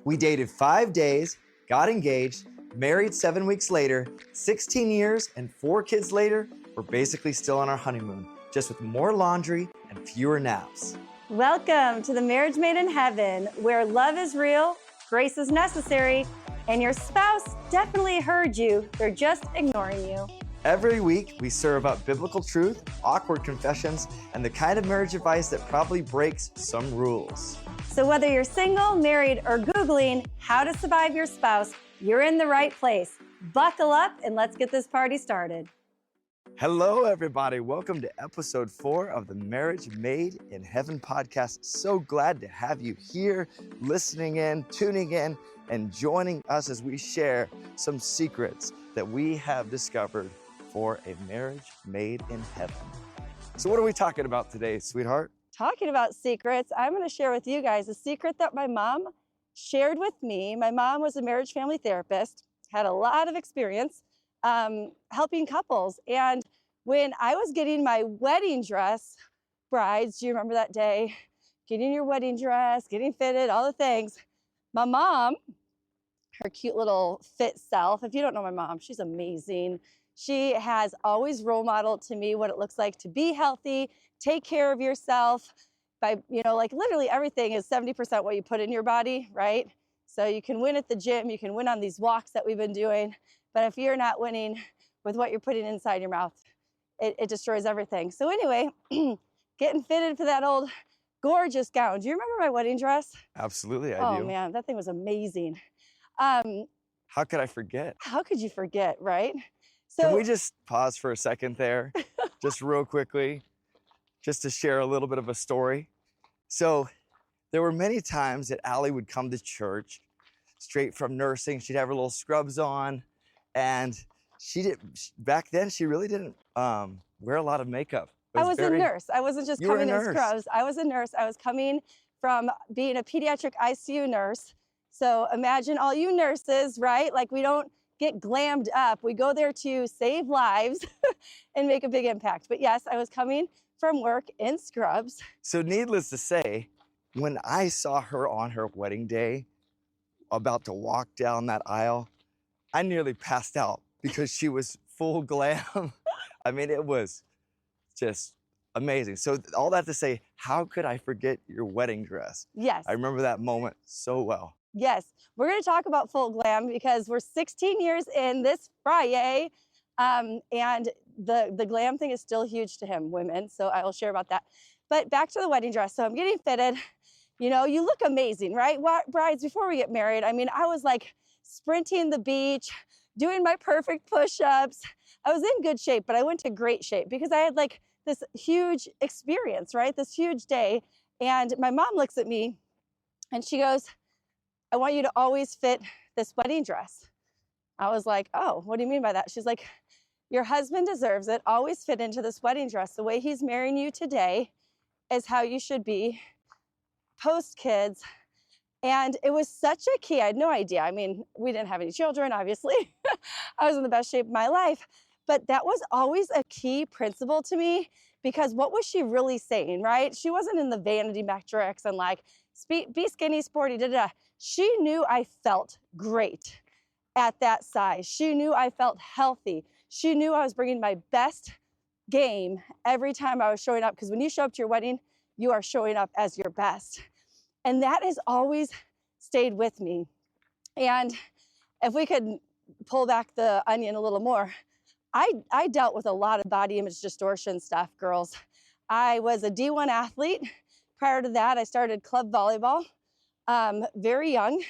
We dated 5 days, got engaged, married 7 weeks later, 16 years and 4 kids later, we're basically still on our honeymoon, just with more laundry and fewer naps. Welcome to the Marriage Made in Heaven, where love is real, grace is necessary, and your spouse definitely heard you. They're just ignoring you. Every week, we serve up biblical truth, awkward confessions, and the kind of marriage advice that probably breaks some rules. So whether you're single, married, or Googling how to survive your spouse, you're in the right place. Buckle up and let's get this party started. Hello, everybody. Welcome to episode 4 of the Marriage Made in Heaven podcast. So glad to have you here, listening in, tuning in, and joining us as we share some secrets that we have discovered for a marriage made in heaven. So what are we talking about today, sweetheart? Talking about secrets, I'm going to share with you guys a secret that my mom shared with me. My mom was a marriage family therapist, had a lot of experience helping couples. And when I was getting my wedding dress, brides, do you remember that day? Getting your wedding dress, getting fitted, all the things. My mom, her cute little fit self, if you don't know my mom, she's amazing. She has always role modeled to me what it looks like to be healthy, take care of yourself. By, like literally everything is 70% what you put in your body, right? So you can win at the gym, you can win on these walks that we've been doing, but if you're not winning with what you're putting inside your mouth, it destroys everything. So anyway, getting fitted for that old gorgeous gown. Do you remember my wedding dress? Absolutely, I do. Oh man, that thing was amazing. How could I forget? How could you forget, right? So, can we just pause for a second there, just real quickly, just to share a little bit of a story? So there were many times that Allie would come to church straight from nursing. She'd have her little scrubs on, and back then she really didn't wear a lot of makeup. I was a nurse. I wasn't just coming in scrubs. I was a nurse. I was coming from being a pediatric ICU nurse. So imagine all you nurses, right? Like we don't get glammed up. We go there to save lives and make a big impact. But yes, I was coming from work in scrubs. So needless to say, when I saw her on her wedding day, about to walk down that aisle, I nearly passed out because she was full glam. I mean, it was just amazing. So all that to say, how could I forget your wedding dress? Yes. I remember that moment so well. Yes, we're going to talk about full glam because we're 16 years in this Friday, and the glam thing is still huge to him, women, so I will share about that. But back to the wedding dress. So I'm getting fitted. You look amazing, right? Brides, before we get married, I mean, I was like sprinting the beach, doing my perfect push-ups. I was in good shape, but I went to great shape because I had like this huge experience, right? This huge day. And my mom looks at me and she goes, I want you to always fit this wedding dress. I was like, oh, what do you mean by that? She's like, your husband deserves it. Always fit into this wedding dress. The way he's marrying you today is how you should be post kids. And it was such a key. I had no idea. I mean, we didn't have any children, obviously. I was in the best shape of my life. But that was always a key principle to me because what was she really saying, right? She wasn't in the vanity metrics and like, be skinny, sporty, da-da. She knew I felt great at that size. She knew I felt healthy. She knew I was bringing my best game every time I was showing up because when you show up to your wedding, you are showing up as your best. And that has always stayed with me. And if we could pull back the onion a little more, I dealt with a lot of body image distortion stuff, girls. I was a D1 athlete. Prior to that, I started club volleyball very young.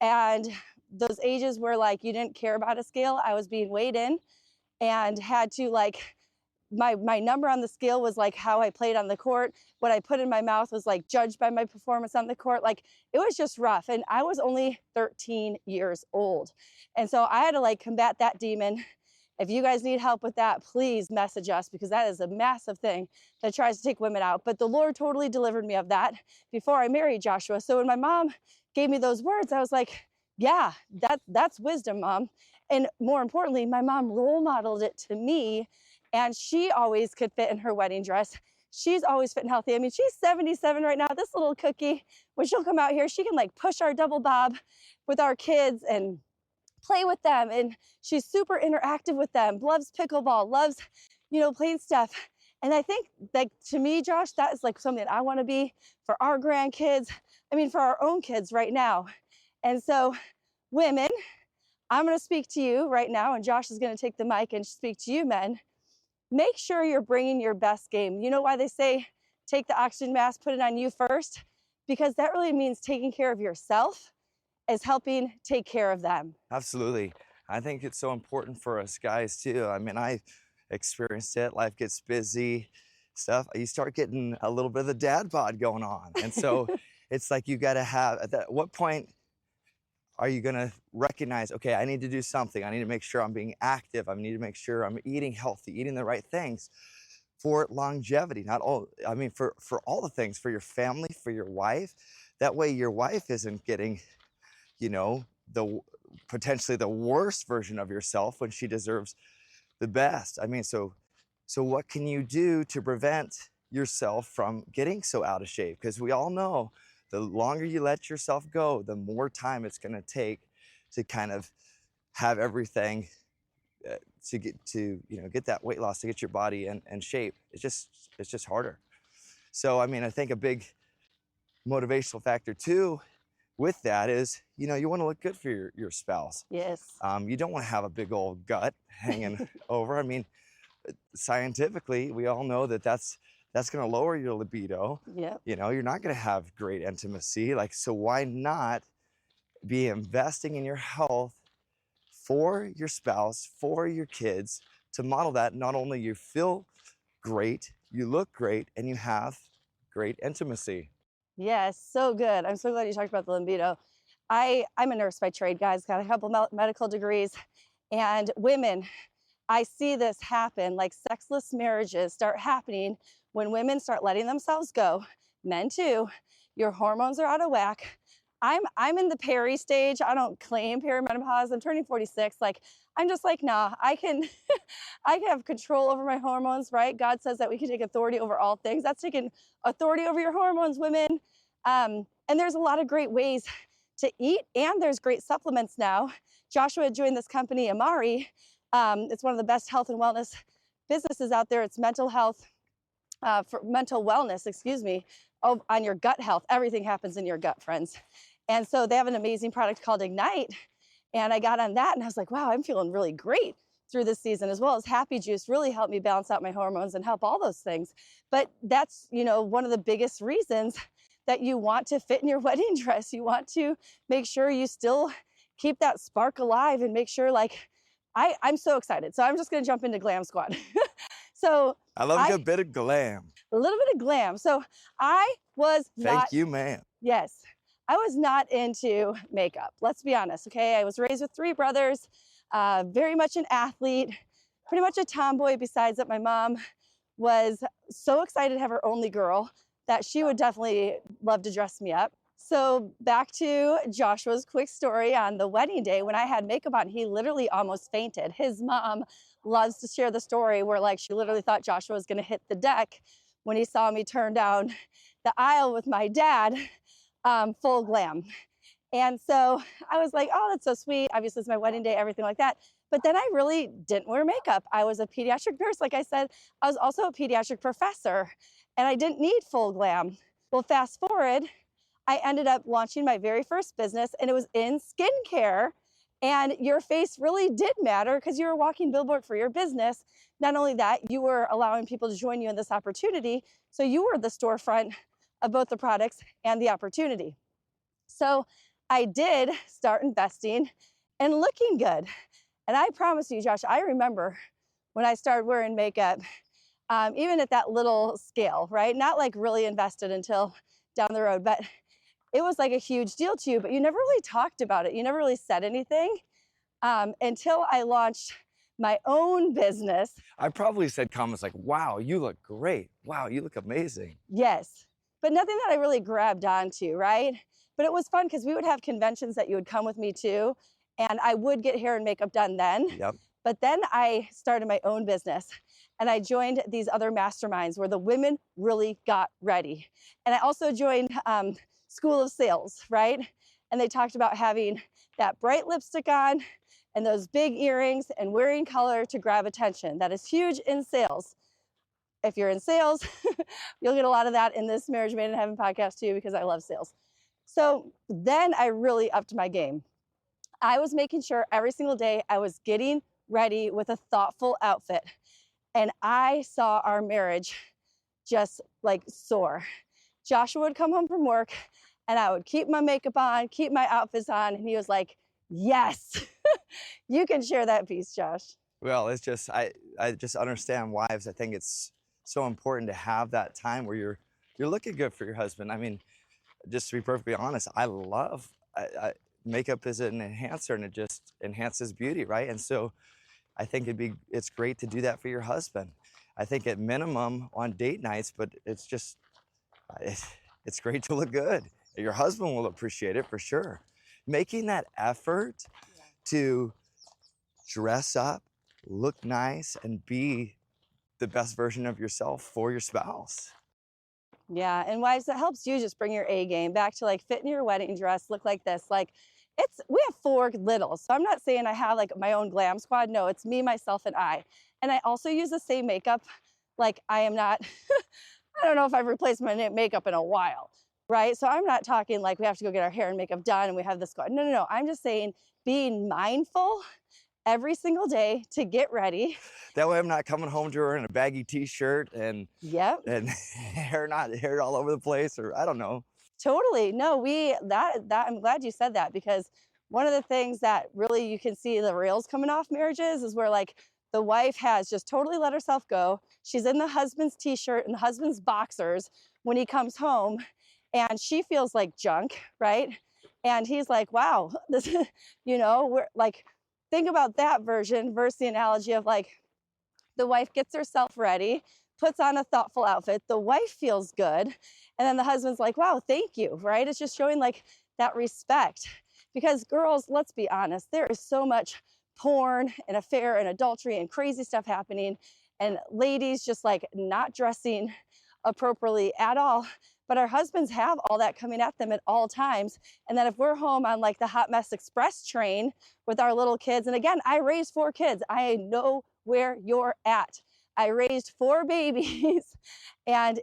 And those ages where like you didn't care about a scale, I was being weighed in and had to like, my number on the scale was like how I played on the court. What I put in my mouth was like judged by my performance on the court. Like it was just rough. And I was only 13 years old. And so I had to like combat that demon. If you guys need help with that, please message us because that is a massive thing that tries to take women out. But the Lord totally delivered me of that before I married Joshua. So when my mom gave me those words, I was like, yeah, that's wisdom, Mom. And more importantly, my mom role modeled it to me and she always could fit in her wedding dress. she's always fit and healthy. I mean, she's 77 right now. This little cookie, when she'll come out here, she can like push our double bob with our kids and play with them. And she's super interactive with them, loves pickleball, loves, playing stuff. And I think, like, to me, Josh, that is like something that I want to be for our grandkids. I mean, for our own kids right now. And so, women, I'm going to speak to you right now, and Josh is going to take the mic and speak to you, men. Make sure you're bringing your best game. You know why they say take the oxygen mask, put it on you first? Because that really means taking care of yourself is helping take care of them. Absolutely. I think it's so important for us guys too. I mean, I experienced it. Life gets busy, stuff. You start getting a little bit of the dad bod going on. And so it's like you got to have, at what point are you going to recognize, okay, I need to do something. I need to make sure I'm being active. I need to make sure I'm eating healthy, eating the right things for longevity. Not all, I mean, for all the things, for your family, for your wife. That way your wife isn't getting, the potentially the worst version of yourself when she deserves the best. I mean, so what can you do to prevent yourself from getting so out of shape? Because we all know the longer you let yourself go, the more time it's going to take to kind of have everything to get that weight loss, to get your body in shape. It's just harder. So, I mean, I think a big motivational factor too with that is, you want to look good for your spouse. Yes. You don't want to have a big old gut hanging over. I mean, scientifically, we all know that's going to lower your libido. Yeah. You're not going to have great intimacy. So why not be investing in your health for your spouse, for your kids, to model that? Not only you feel great, you look great, and you have great intimacy. Yes, so good. I'm so glad you talked about the libido. I'm a nurse by trade, guys, got a couple medical degrees. And women, I see this happen, like sexless marriages start happening when women start letting themselves go. Men too. Your hormones are out of whack. I'm in the peri stage. I don't claim perimenopause. I'm turning 46. I'm just like, nah, I can have control over my hormones, right? God says that we can take authority over all things. That's taking authority over your hormones, women. And there's a lot of great ways to eat, and there's great supplements now. Joshua joined this company, Amari. It's one of the best health and wellness businesses out there. It's mental health, for mental wellness, on your gut health. Everything happens in your gut, friends. And so they have an amazing product called Ignite. And I got on that and I was like, wow, I'm feeling really great through this season, as well as Happy Juice really helped me balance out my hormones and help all those things. But that's, one of the biggest reasons that you want to fit in your wedding dress. You want to make sure you still keep that spark alive and make sure, I'm so excited. So I'm just going to jump into Glam Squad. So I love a good bit of glam. A little bit of glam. So I was Thank you, ma'am. Yes. I was not into makeup. Let's be honest, okay? I was raised with 3 brothers, very much an athlete, pretty much a tomboy, besides that my mom was so excited to have her only girl that she would definitely love to dress me up. So back to Joshua's quick story on the wedding day when I had makeup on, he literally almost fainted. His mom loves to share the story where she literally thought Joshua was gonna hit the deck when he saw me turn down the aisle with my dad, full glam. And so I was like, oh, that's so sweet. Obviously it's my wedding day, everything like that. But then I really didn't wear makeup. I was a pediatric nurse. Like I said, I was also a pediatric professor and I didn't need full glam. Well, fast forward, I ended up launching my very first business and it was in skincare. And your face really did matter because you were a walking billboard for your business. Not only that, you were allowing people to join you in this opportunity. So you were the storefront of both the products and the opportunity. So I did start investing and looking good. And I promise you, Josh, I remember when I started wearing makeup, even at that little scale, right? Not really invested until down the road, but it was like a huge deal to you, but you never really talked about it. You never really said anything until I launched my own business. I probably said comments like, wow, you look great. Wow, you look amazing. Yes, but nothing that I really grabbed onto, right? But it was fun because we would have conventions that you would come with me to, and I would get hair and makeup done then. Yep. But then I started my own business. and I joined these other masterminds where the women really got ready. And I also joined School of Sales, right? And they talked about having that bright lipstick on and those big earrings and wearing color to grab attention. That is huge in sales. If you're in sales, you'll get a lot of that in this Marriage Made in Heaven podcast too, because I love sales. So then I really upped my game. I was making sure every single day I was getting ready with a thoughtful outfit. And I saw our marriage just like soar. Joshua would come home from work and I would keep my makeup on, keep my outfits on. And he was like, yes, you can share that piece, Josh. Well, it's just, I just understand wives. I think it's so important to have that time where you're looking good for your husband. I mean, just to be perfectly honest, I makeup is an enhancer and it just enhances beauty, right? And so I think it's great to do that for your husband. I think at minimum on date nights, but it's great to look good. Your husband will appreciate it for sure. Making that effort to dress up, look nice, and be the best version of yourself for your spouse. Yeah, and wives, that helps you just bring your A game back to like fit in your wedding dress, look like this. Like we have 4 littles, so I'm not saying I have like my own glam squad. No, it's me, myself, and I. And I also use the same makeup. Like I am not, I don't know if I've replaced my makeup in a while, right? So I'm not talking like we have to go get our hair and makeup done and we have this squad. No. I'm just saying being mindful every single day to get ready. That way I'm not coming home to her in a baggy t-shirt and and hair all over the place, or I don't know. Totally. No, I'm glad you said that, because one of the things that really you can see the rails coming off marriages is where like the wife has just totally let herself go. She's in the husband's t-shirt and the husband's boxers when he comes home, and she feels like junk, right? And he's like, wow, this, we're like, think about that version versus the analogy of like the wife gets herself ready, puts on a thoughtful outfit, the wife feels good, and then the husband's like, wow, thank you, right? It's just showing like that respect. Because girls, let's be honest, there is so much porn and affair and adultery and crazy stuff happening, and ladies just like not dressing appropriately at all. But our husbands have all that coming at them at all times. And then if we're home on like the Hot Mess Express train with our little kids, and again, I raised 4 kids. I know where you're at. I raised 4 babies and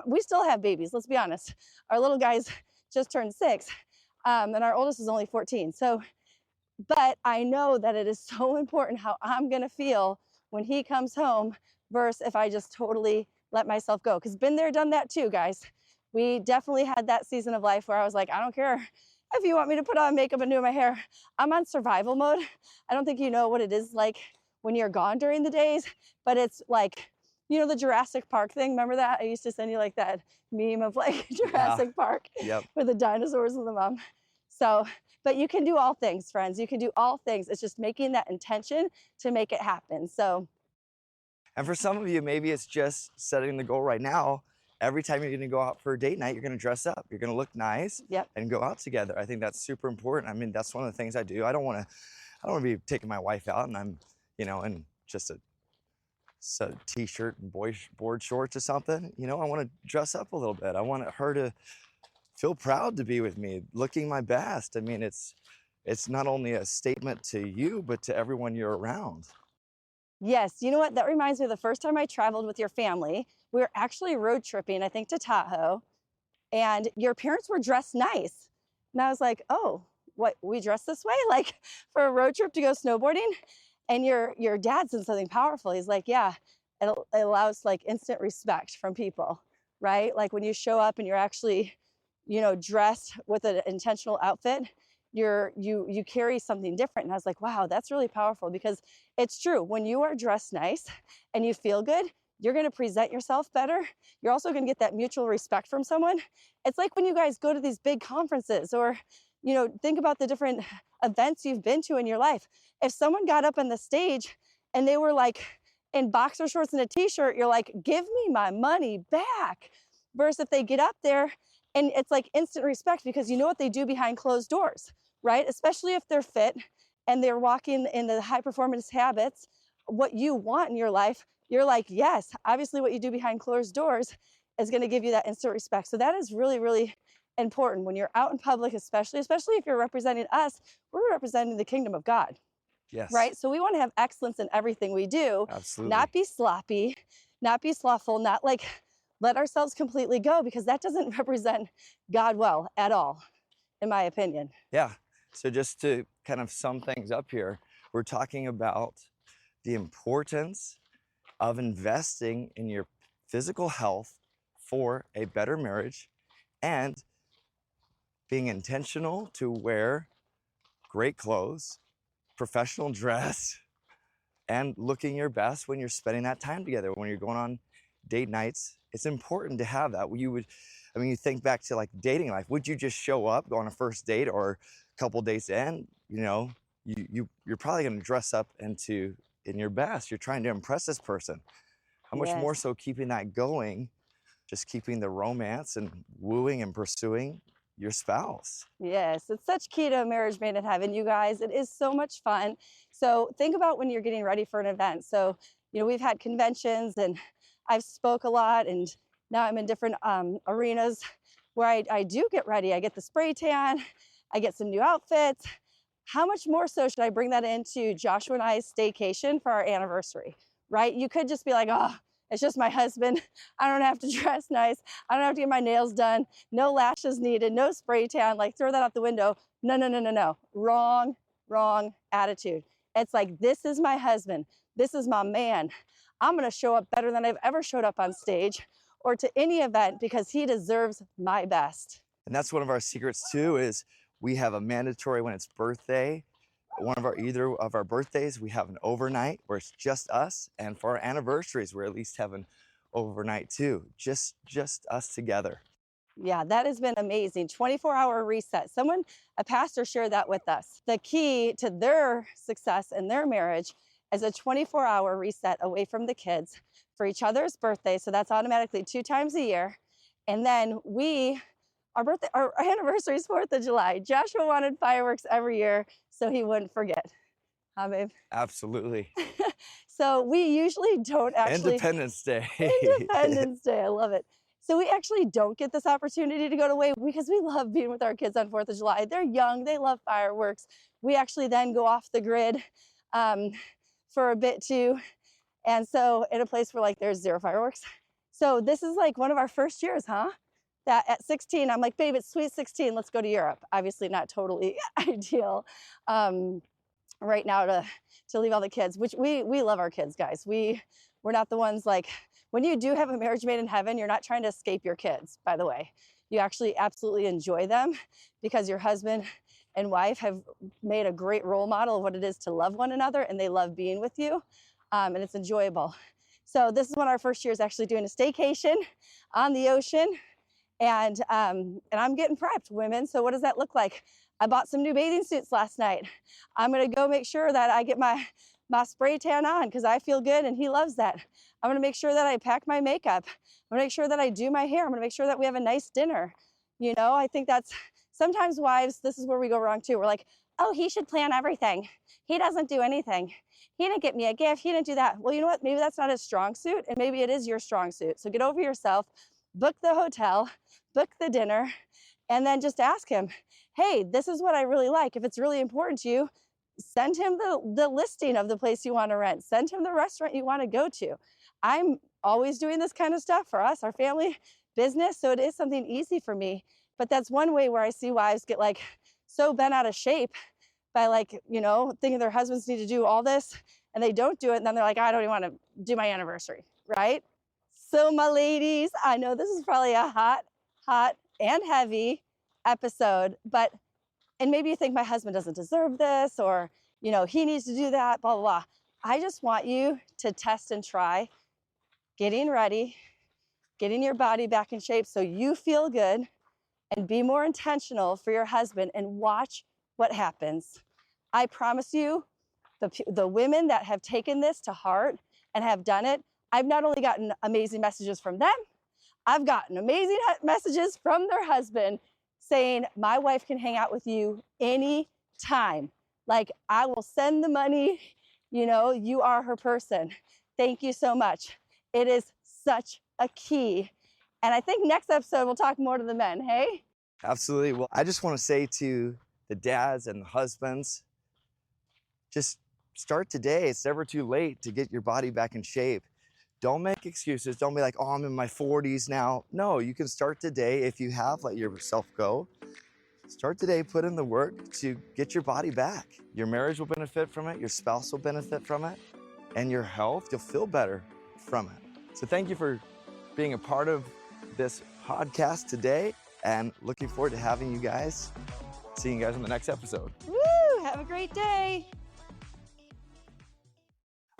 we still have babies, let's be honest. Our little guys just turned 6 and our oldest is only 14. So, but I know that it is so important how I'm gonna feel when he comes home versus if I just totally let myself go. Because been there, done that too, guys. We definitely had that season of life where I was like, I don't care if you want me to put on makeup and do my hair. I'm on survival mode. I don't think you know what it is like when you're gone during the days, but it's like, the Jurassic Park thing. Remember that? I used to send you like that meme of like Jurassic Park with the dinosaurs and the mom. So, but you can do all things, friends. You can do all things. It's just making that intention to make it happen. So. And for some of you, maybe it's just setting the goal right now. Every time you're going to go out for a date night, you're going to dress up. You're going to look nice and go out together. I think that's super important. I mean, that's one of the things I do. I don't want to be taking my wife out and I'm, in just a t-shirt and board shorts or something. I want to dress up a little bit. I want her to feel proud to be with me, looking my best. I mean, it's not only a statement to you, but to everyone you're around. Yes, you know what? That reminds me of the first time I traveled with your family. We were actually road tripping, I think, to Tahoe, and your parents were dressed nice. And I was like, oh, what, we dress this way? Like for a road trip to go snowboarding? And your dad said something powerful. He's like, yeah, it allows like instant respect from people, right? Like when you show up and you're actually, dressed with an intentional outfit, you carry something different. And I was like, wow, that's really powerful, because it's true. When you are dressed nice and you feel good, you're going to present yourself better. You're also going to get that mutual respect from someone. It's like when you guys go to these big conferences or, think about the different events you've been to in your life. If someone got up on the stage and they were like in boxer shorts and a t-shirt, you're like, give me my money back. Versus if they get up there and it's like instant respect, because you know what they do behind closed doors, right? Especially if they're fit and they're walking in the high performance habits, what you want in your life, you're like, yes, obviously what you do behind closed doors is going to give you that instant respect. So that is really, really important when you're out in public, especially if you're representing us. We're representing the kingdom of God, Yes, right? So we want to have excellence in everything we do, absolutely. not be sloppy, not be slothful, not like let ourselves completely go, because that doesn't represent God well at all, in my opinion. Yeah. So just to kind of sum things up here, we're talking about the importance of investing in your physical health for a better marriage and being intentional to wear great clothes, professional dress, and looking your best when you're spending that time together. When you're going on date nights, it's important to have that. You think back to like dating life. Would you just show up, go on a first date or a couple dates in? You're probably going to dress up in your best. You're trying to impress this person. How much more Yes. so keeping that going, just keeping the romance and wooing and pursuing your spouse. Yes, it's such key to a marriage made in heaven, you guys. It is so much fun. So think about when you're getting ready for an event. So, we've had conventions and I've spoke a lot, and now I'm in different arenas where I do get ready. I get the spray tan, I get some new outfits. How much more so should I bring that into Joshua and I's staycation for our anniversary, right? You could just be like, oh, it's just my husband. I don't have to dress nice. I don't have to get my nails done. No lashes needed, no spray tan, like throw that out the window. No, no, no, no, no. Wrong attitude. It's like, this is my husband. This is my man. I'm going to show up better than I've ever showed up on stage or to any event because he deserves my best. And that's one of our secrets too, is we have a mandatory when it's birthday, either of our birthdays, we have an overnight where it's just us. And for our anniversaries, we're at least having overnight too, just us together. Yeah, that has been amazing. 24-hour reset. A pastor shared that with us. The key to their success in their marriage is a 24-hour reset away from the kids for each other's birthday. So that's automatically 2 times a year. And then our anniversary is 4th of July. Joshua wanted fireworks every year so he wouldn't forget. Huh, babe? Absolutely. So we usually don't actually. Independence Day. Independence Day, I love it. So we actually don't get this opportunity to go away because we love being with our kids on 4th of July. They're young, they love fireworks. We actually then go off the grid for a bit too. And so in a place where like there's 0 fireworks. So this is like one of our first years, huh? That at 16, I'm like, babe, it's sweet 16, let's go to Europe. Obviously not totally ideal right now to leave all the kids, which we love our kids, guys. We're not the ones like, when you do have a marriage made in heaven, you're not trying to escape your kids, by the way. You actually absolutely enjoy them because your husband and wife have made a great role model of what it is to love one another, and they love being with you, and it's enjoyable. So this is one of our first years actually doing a staycation on the ocean, and I'm getting prepped, women. So what does that look like? I bought some new bathing suits last night. I'm gonna go make sure that I get my spray tan on because I feel good and he loves that. I'm gonna make sure that I pack my makeup. I'm gonna make sure that I do my hair. I'm gonna make sure that we have a nice dinner. I think that's sometimes wives, this is where we go wrong too. We're like, oh, he should plan everything. He doesn't do anything. He didn't get me a gift. He didn't do that. Well, you know what? Maybe that's not his strong suit and maybe it is your strong suit. So get over yourself, book the hotel, book the dinner, and then just ask him, hey, this is what I really like. If it's really important to you, send him the listing of the place you want to rent. Send him the restaurant you want to go to. I'm always doing this kind of stuff for us, our family business. So it is something easy for me. But that's one way where I see wives get like so bent out of shape by thinking their husbands need to do all this and they don't do it. And then they're like, I don't even want to do my anniversary, right? So my ladies, I know this is probably a hot and heavy episode, and maybe you think my husband doesn't deserve this or, he needs to do that, blah, blah, blah. I just want you to test and try getting ready, getting your body back in shape so you feel good, and be more intentional for your husband and watch what happens. I promise you, the women that have taken this to heart and have done it, I've not only gotten amazing messages from them, I've gotten amazing messages from their husband saying, my wife can hang out with you anytime. Like, I will send the money, you are her person. Thank you so much. It is such a key. And I think next episode we'll talk more to the men, hey? Absolutely. Well, I just want to say to the dads and the husbands, just start today. It's never too late to get your body back in shape. Don't make excuses. Don't be like, oh, I'm in my 40s now. No, you can start today. If you have let yourself go, start today, put in the work to get your body back. Your marriage will benefit from it. Your spouse will benefit from it. And your health, you'll feel better from it. So thank you for being a part of this podcast today, and looking forward to having you guys. Seeing you guys in the next episode. Woo! Have a great day.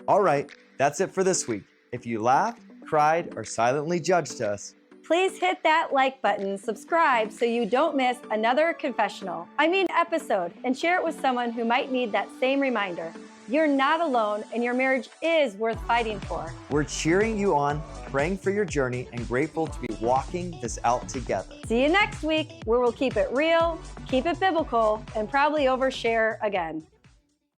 All right, that's it for this week. If you laughed, cried, or silently judged us, Please hit that like button, subscribe so you don't miss another episode, and share it with someone who might need that same reminder. You're not alone, and your marriage is worth fighting for. we're cheering you on, praying for your journey, and grateful to be walking this out together. See you next week, where we'll keep it real, keep it biblical, and probably overshare again.